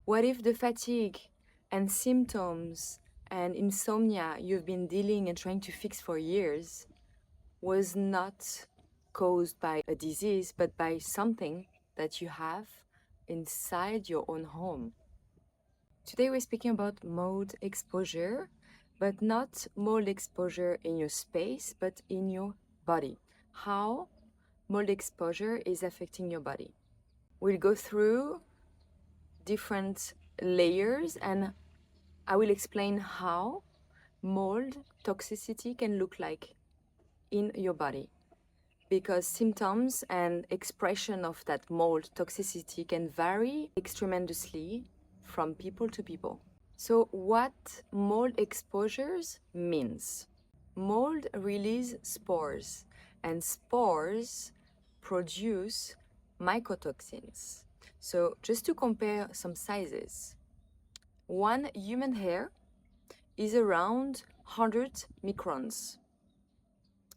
What if the fatigue and symptoms and insomnia you've been dealing and trying to fix for years was not caused by a disease, but by something that you have inside your own home? Today we're speaking about mold exposure, but not mold exposure in your space, but in your body. How mold exposure is affecting your body. We'll go through different layers and I will explain how mold toxicity can look like in your body, because symptoms and expression of that mold toxicity can vary tremendously from people to people. So what mold exposures means? Mold release spores, and spores produce mycotoxins. So just to compare some sizes, one human hair is around 100 microns.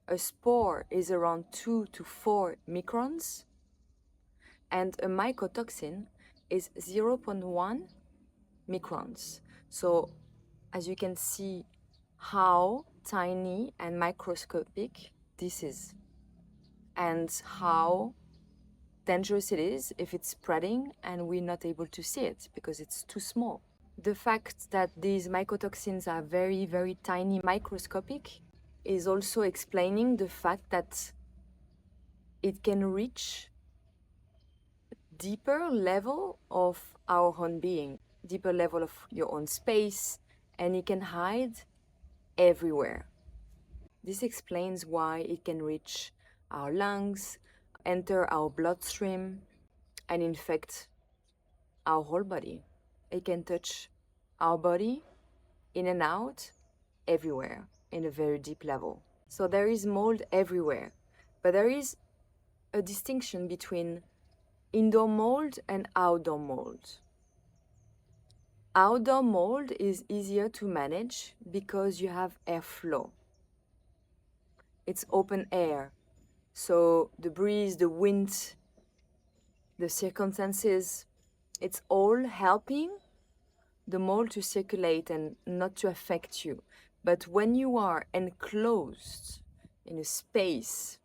A spore is around 2 to 4 microns, and a mycotoxin is 0.1 microns. So as you can see how tiny and microscopic this is, and how dangerous it is if it's spreading and we're not able to see it because it's too small. The fact that these mycotoxins are very, very tiny, microscopic, is also explaining the fact that it can reach deeper level of our own being, deeper level of your own space, and it can hide everywhere. This explains why it can reach our lungs, enter our bloodstream, and infect our whole body. It can touch our body in and out, everywhere, in a very deep level. So there is mold everywhere, but there is a distinction between indoor mold and outdoor mold. Outdoor mold is easier to manage because you have airflow. It's open air, so the breeze, the wind, the circumstances, it's all helping the mold to circulate and not to affect you. But when you are enclosed in a space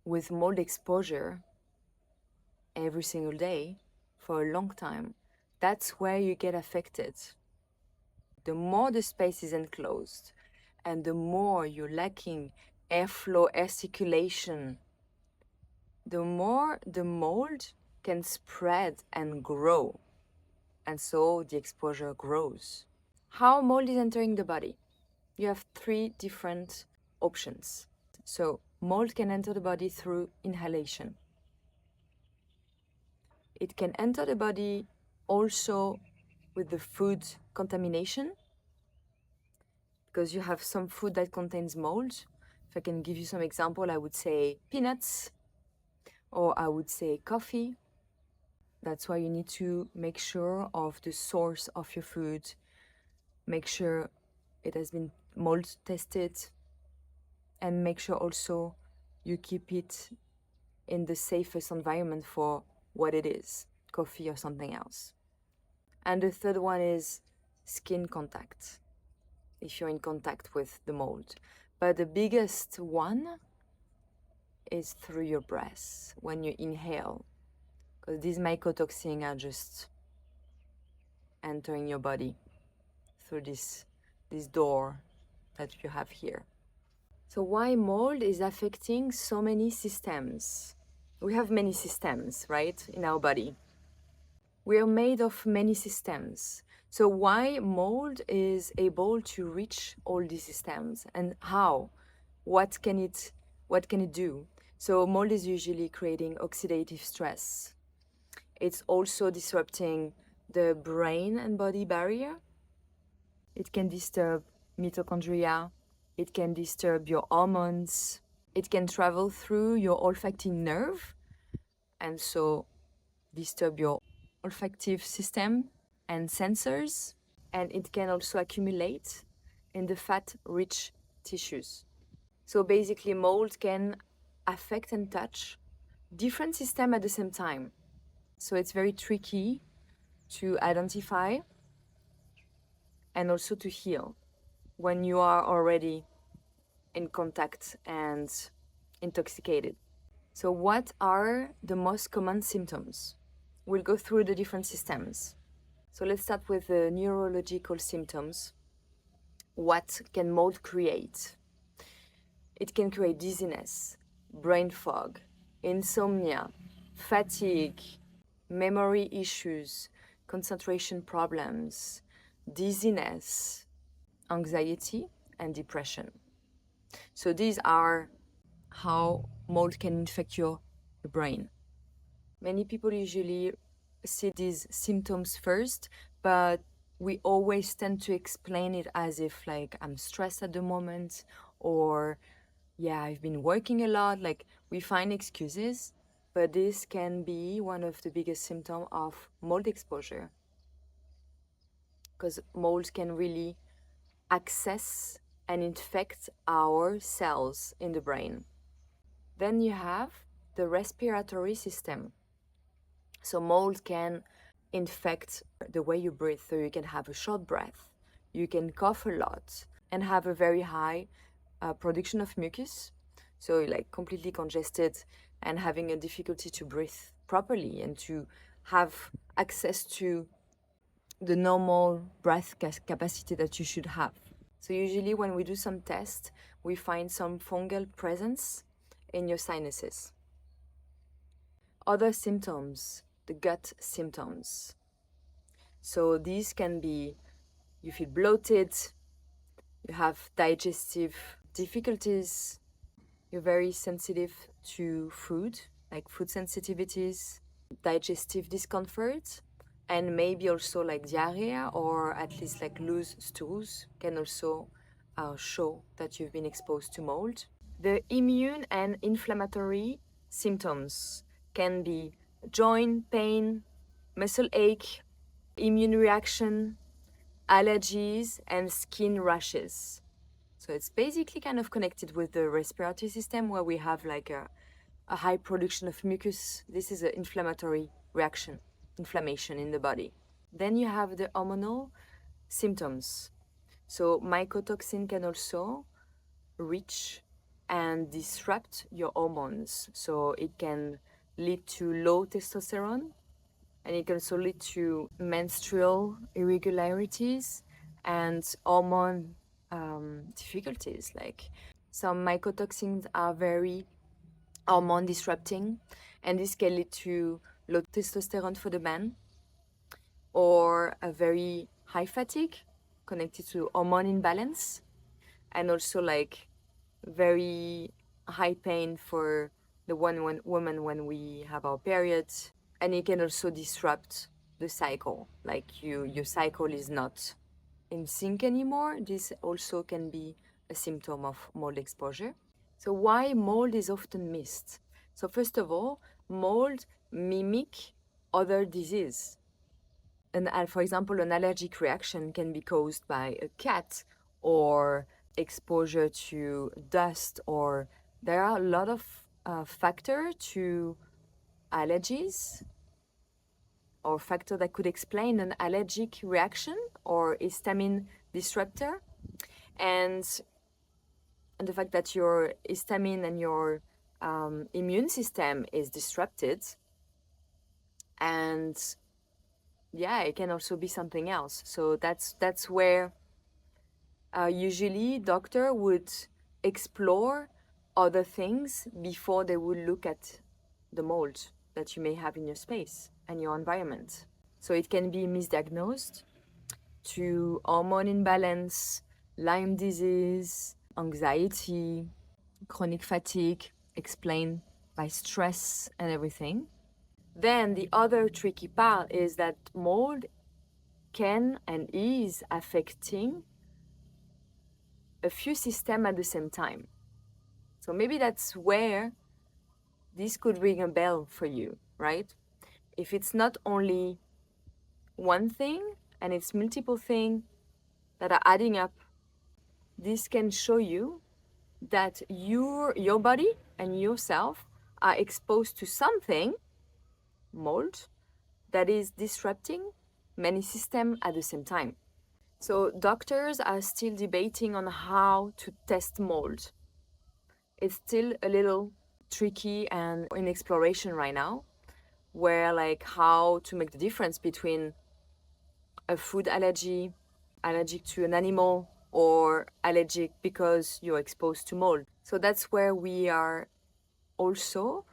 with mold exposure every single day for a long time, that's where you get affected. The more the space is enclosed and the more you're lacking airflow, air circulation, the more the mold can spread and grow. And so the exposure grows. How mold is entering the body? You have 3 different options. So mold can enter the body through inhalation. It can enter the body also with the food contamination, because you have some food that contains mold. If I can give you some example, I would say peanuts, or I would say coffee. That's why you need to make sure of the source of your food. Make sure it has been mold tested, and make sure also you keep it in the safest environment for what it is, coffee or something else. And the third one is skin contact, if you're in contact with the mold. But the biggest one is through your breath, when you inhale, because these mycotoxins are just entering your body through this door that you have here. So why mold is affecting so many systems? We have many systems, right, in our body. We are made of many systems. So why mold is able to reach all these systems, and how? What can it do? So mold is usually creating oxidative stress. It's also disrupting the brain and body barrier. It can disturb mitochondria. It can disturb your hormones. It can travel through your olfactory nerve, and so disturb your olfactive system and sensors. And it can also accumulate in the fat-rich tissues. So basically, mold can affect and touch different systems at the same time. So it's very tricky to identify and also to heal when you are already in contact and intoxicated. So, what are the most common symptoms? We'll go through the different systems. So, let's start with the neurological symptoms. What can mold create? It can create dizziness, brain fog, insomnia, fatigue, memory issues, concentration problems, dizziness, anxiety, and depression. So these are how mold can infect your brain. Many people usually see these symptoms first, but we always tend to explain it as if like I'm stressed at the moment, or yeah, I've been working a lot. Like we find excuses, but this can be one of the biggest symptoms of mold exposure, because mold can really access and infect our cells in the brain. Then you have the respiratory system. So mold can infect the way you breathe. So you can have a short breath, you can cough a lot, and have a very high production of mucus. So you're like completely congested and having a difficulty to breathe properly and to have access to the normal breath capacity that you should have. So usually when we do some tests, we find some fungal presence in your sinuses. Other symptoms, the gut symptoms. So these can be you feel bloated, you have digestive difficulties, you're very sensitive to food, like food sensitivities, digestive discomfort, and maybe also like diarrhea or at least like loose stools can also show that you've been exposed to mold. The immune and inflammatory symptoms can be joint pain, muscle ache, immune reaction, allergies, and skin rashes. So it's basically kind of connected with the respiratory system where we have like a high production of mucus. This is an inflammatory reaction, inflammation in the body. Then you have the hormonal symptoms. So mycotoxin can also reach and disrupt your hormones. So it can lead to low testosterone, and it can also lead to menstrual irregularities and hormone difficulties. Like some mycotoxins are very hormone disrupting, and this can lead to low testosterone for the man or a very high fatigue connected to hormone imbalance, and also like very high pain for the woman when we have our periods. And it can also disrupt the cycle, like your cycle is not in sync anymore. This also can be a symptom of mold exposure. So why mold is often missed? So first of all, mold mimic other disease. And for example, an allergic reaction can be caused by a cat or exposure to dust, or there are a lot of factors to allergies or factor that could explain an allergic reaction or histamine disruptor. And the fact that your histamine and your immune system is disrupted, and yeah, it can also be something else. So that's where usually doctor would explore other things before they would look at the mold that you may have in your space and your environment. So it can be misdiagnosed to hormone imbalance, Lyme disease, anxiety, chronic fatigue, explained by stress and everything. Then the other tricky part is that mold can and is affecting a few systems at the same time. So maybe that's where this could ring a bell for you, right? If it's not only one thing and it's multiple things that are adding up, this can show you that your body and yourself are exposed to something, mold, that is disrupting many systems at the same time. So doctors are still debating on how to test mold. It's still a little tricky and in exploration right now, where like how to make the difference between a food allergy, allergic to an animal, or allergic because you're exposed to mold. So that's where we are also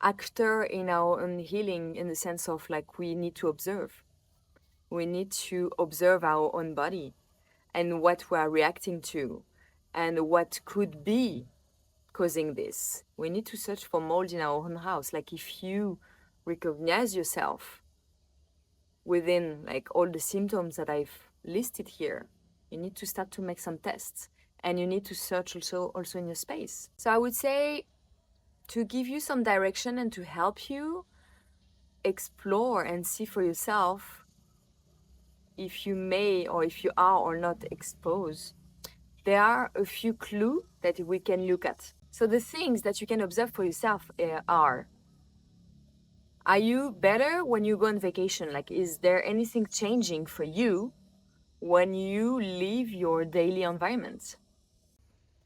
actor in our own healing, in the sense of like we need to observe. We need to observe our own body and what we are reacting to and what could be causing this. We need to search for mold in our own house. Like if you recognize yourself within like all the symptoms that I've listed here, you need to start to make some tests, and you need to search also in your space. So I would say, to give you some direction and to help you explore and see for yourself if you may or if you are or not exposed, there are a few clues that we can look at. So the things that you can observe for yourself are you better when you go on vacation? Like, is there anything changing for you when you leave your daily environment?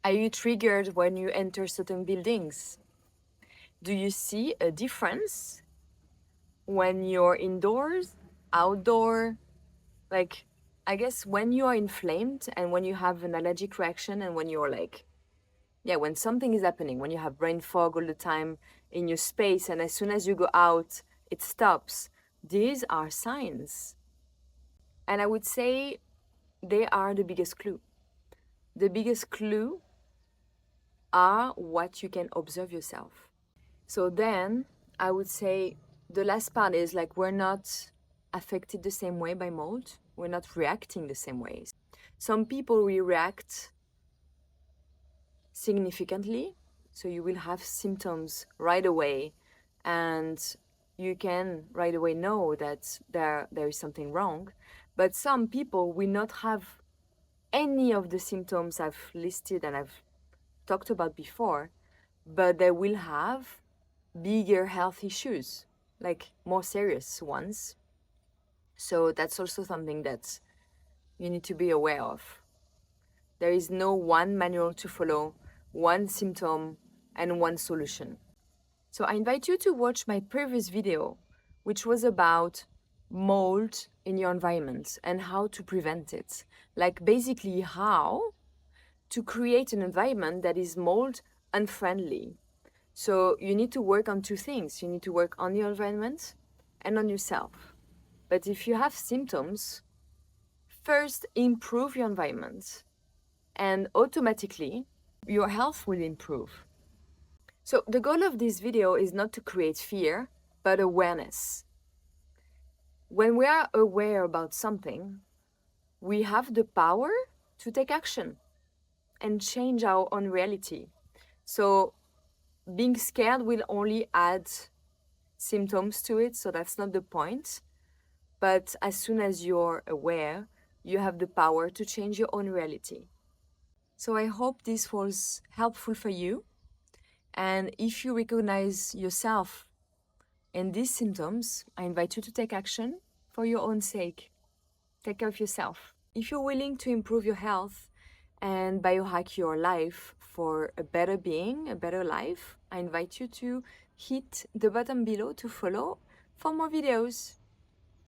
Are you triggered when you enter certain buildings? Do you see a difference when you're indoors, outdoor? Like, I guess when you are inflamed and when you have an allergic reaction and when you're like, yeah, when something is happening, when you have brain fog all the time in your space and as soon as you go out, it stops. These are signs. And I would say they are the biggest clue. The biggest clue are what you can observe yourself. So then I would say the last part is like we're not affected the same way by mold. We're not reacting the same ways. Some people will react significantly, so you will have symptoms right away and you can right away know that there is something wrong. But some people will not have any of the symptoms I've listed and I've talked about before, but they will have bigger health issues, like more serious ones. So that's also something that you need to be aware of. There is no one manual to follow, one symptom, and one solution. So I invite you to watch my previous video, which was about mold in your environment and how to prevent it. Like basically how to create an environment that is mold unfriendly. So you need to work on two things. You need to work on your environment and on yourself. But if you have symptoms, first improve your environment and automatically your health will improve. So the goal of this video is not to create fear, but awareness. When we are aware about something, we have the power to take action and change our own reality. So being scared will only add symptoms to it, so that's not the point. But as soon as you're aware, you have the power to change your own reality. So I hope this was helpful for you. And if you recognize yourself in these symptoms, I invite you to take action for your own sake. Take care of yourself. If you're willing to improve your health and biohack your life for a better being, a better life, I invite you to hit the button below to follow for more videos.